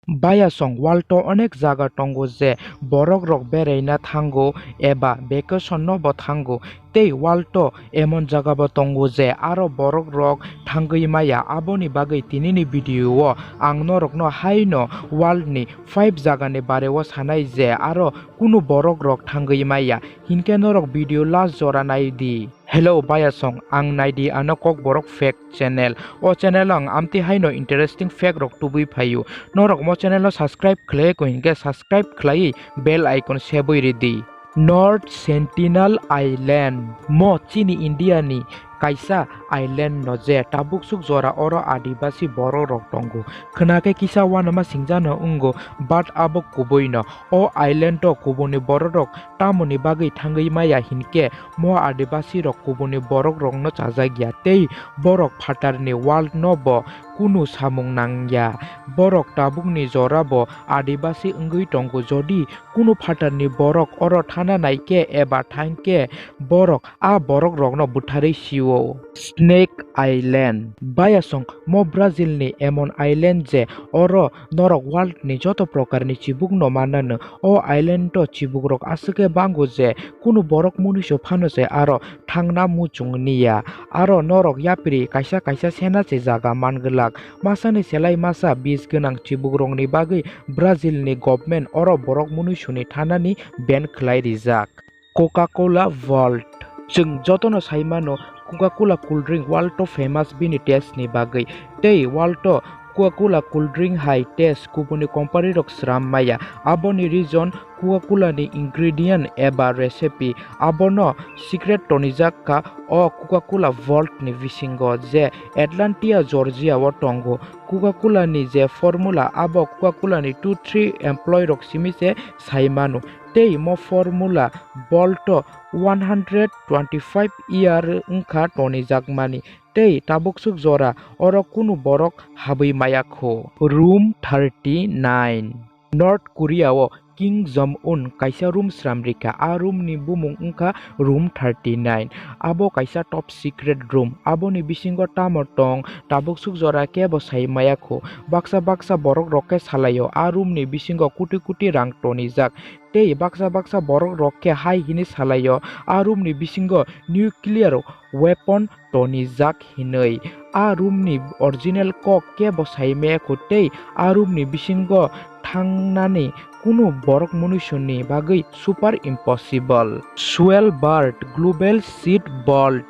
Bayasong walto onek jaga tongo je borok rok bereina thango eba vacation no bo thango tei walto emon jaga bo tongo je aro borok rok thangui maya aboni bagui tinini video o ang norok no haino world ni 5 jaga ni bare o sanai je aro kunu borok rok thangui maya hinke norok video last jora nai di. Hello Bayasong ang naidi ano Kokborok fact channel o channel ang amti haino interesting fact rok tubui phayu norok mo channel subscribe khlai ko hinke subscribe khlai bell icon sebui redi. North Sentinel Island mo chini India ni kaisa island no je tabuksuk jora oro adibasi borok rok tongo khnake kisa wanama singjano ungo but abo kuboino o island to kuboni borok rok tamoni bagui thangui maya hinke mo adibasi rok kuboni borok rok no chajagya tei borok phatarni world no bo kunu samung nangya borok tabukni jora bo adibasi ungui tongo jodi kunu phatarni borok oro thana naike eba thangke borok a borok rok no buthari siwo. Snake Island Bayasong mo Brazil ni emon island je oro norok world ni joto prokar ni chibuk no manano o island to chibuk rok asake bango je kunu borok munisho phano je aro thangna muchung niya aro norok yapri kaisa kaisa sena che jaga manglak masani selai masa bis gonang chibuk rok ni bagui Brazil ni government oro borok munisho ni thanani ban khlai rijak. Coca-Cola Vault जों Jotono saimano Coca-Cola cool drink world to famous bini taste ni bagui tei world to Coca-Cola cool drink high taste kubuni company rok sram maya aboni region Coca-Cola ni ingredient eba recipe abono secret tonijak ka o Coca-Cola Vault ni visingo je Atlanta Georgia o tongo Coca-Cola ni je formula abo Coca-Cola ni 2-3 employee rok simise saimano tei mo formula bolto 125 year ungkha tonijak mani tei tabuksuk jora oro kunu borok habui mayakho. Room 39 North Korea o King Jong-un kaisa room sramrika a room ni bumung ungkha room 39 abo kaisa top secret room abo ni bisingo tamo tong tabuksuk jora kebo sai mayakho baksa baksa borok rokke salayo a room ni bisingo kuti kuti rang tonijak tei baksa baksa borok rokke hai hini salayo a room ni bisingo nuclear weapon tonijak hinoi a room ni original kok kebo sai mayakho tei a room ni bisingo thangnani kunu borok munishoni bagui super impossible. Swellbird Global Seed Vault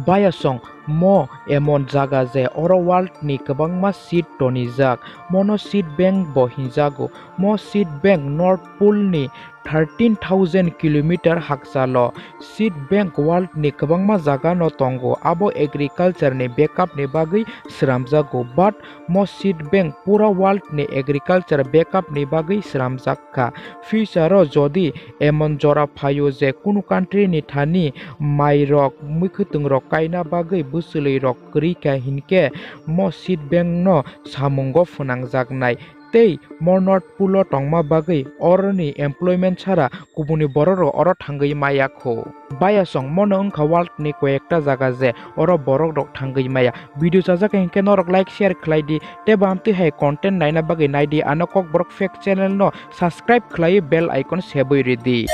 Bayasong mo emon jaga je oro world ni kwbangma seed tonijak mono seed bank bo hinjago mo seed bank North Pole ni 13,000 km haksalo seed bank world ni kwbangma jaga no tongo abo agriculture ni backup ni bagui sramjago but mo seed bank pura world ni agriculture backup ni bagui sramjakka future ro jodi emon jora phayo je kunu country ni thani mai rok muikutung rok kaina bagui busulei rok krika hinke mo seed bank no samungo phunangjaknai tei mo North Pole tongma bagui oroni employment chara kubuni borok oro thangui mayakho. Bayasong mono ungkha world ni koyekta jaga je oro borok rok thangui maya video chajak hinke norok like share khlai di teba amti hai content naina bagui naidi ano Kokborok fact channel no subscribe khlai bell icon sebui redi.